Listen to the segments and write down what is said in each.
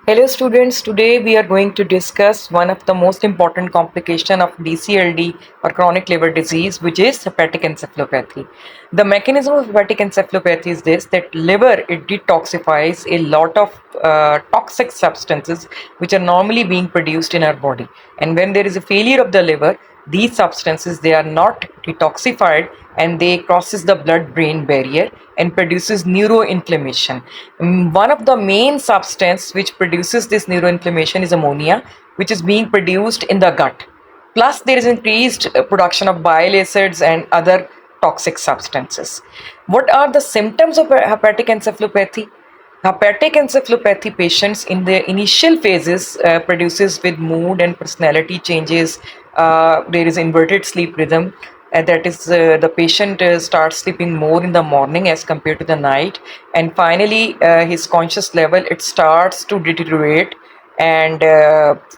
Hello students, today we are going to discuss one of the most important complication of DCLD or chronic liver disease, which is hepatic encephalopathy. The mechanism of hepatic encephalopathy is this, that liver, it detoxifies a lot of toxic substances which are normally being produced in our body, and when there is a failure of the liver, these substances, they are not detoxified and they crosses the blood brain barrier and produces neuroinflammation. One of the main substance which produces this neuroinflammation is ammonia, which is being produced in the gut. Plus there is increased production of bile acids and other toxic substances. What are the symptoms of hepatic encephalopathy? Hepatic encephalopathy patients in the initial phases produces with mood and personality changes. There is inverted sleep rhythm. That is, the patient starts sleeping more in the morning as compared to the night, and finally, his conscious level, it starts to deteriorate. And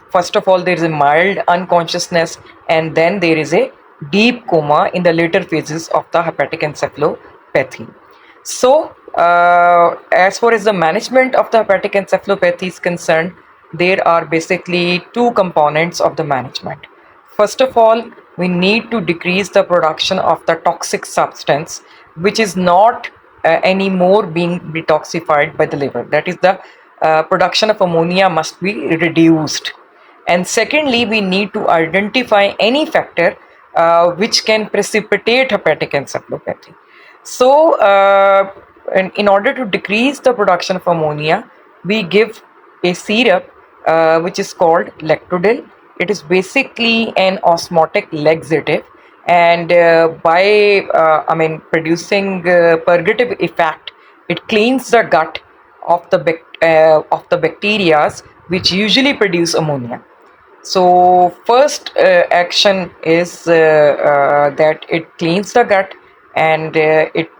first of all, there is a mild unconsciousness, and then there is a deep coma in the later phases of the hepatic encephalopathy. So, as far as the management of the hepatic encephalopathy is concerned, there are basically two components of the management. First of all, we need to decrease the production of the toxic substance which is not anymore being detoxified by the liver. That is, the production of ammonia must be reduced. And secondly, we need to identify any factor which can precipitate hepatic encephalopathy. So, in order to decrease the production of ammonia, we give a syrup which is called Lactodil. It is basically an osmotic laxative, and producing purgative effect, it cleans the gut of the bacteria which usually produce ammonia. So first action is that it cleans the gut, and it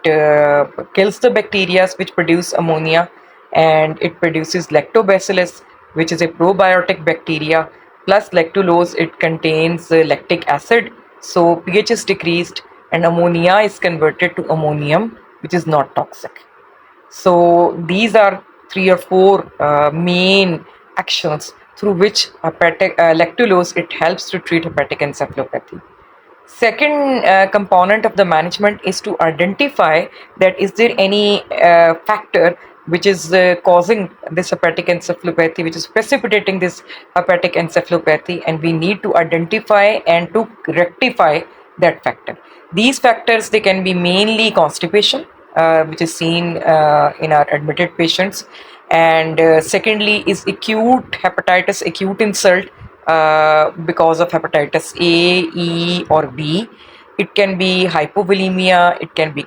kills the bacteria which produce ammonia, and it produces lactobacillus, which is a probiotic bacteria. Plus lactulose, it contains lactic acid, so pH is decreased and ammonia is converted to ammonium, which is not toxic. So these are three or four main actions through which lactulose, it helps to treat hepatic encephalopathy. Second component of the management is to identify that is there any factor which is causing this hepatic encephalopathy, which is precipitating this hepatic encephalopathy, and we need to identify and to rectify that factor. These factors, they can be mainly constipation, which is seen in our admitted patients, and secondly is acute hepatitis, acute insult because of hepatitis A, E, or B. It can be hypovolemia, it can be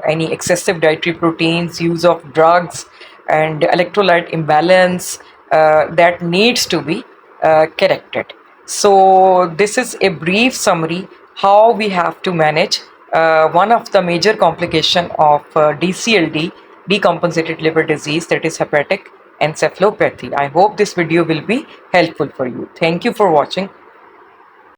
any excessive dietary proteins, use of drugs, and electrolyte imbalance that needs to be corrected. So this is a brief summary how we have to manage one of the major complication of DCLD, decompensated liver disease, that is hepatic encephalopathy. I hope this video will be helpful for you. Thank you for watching.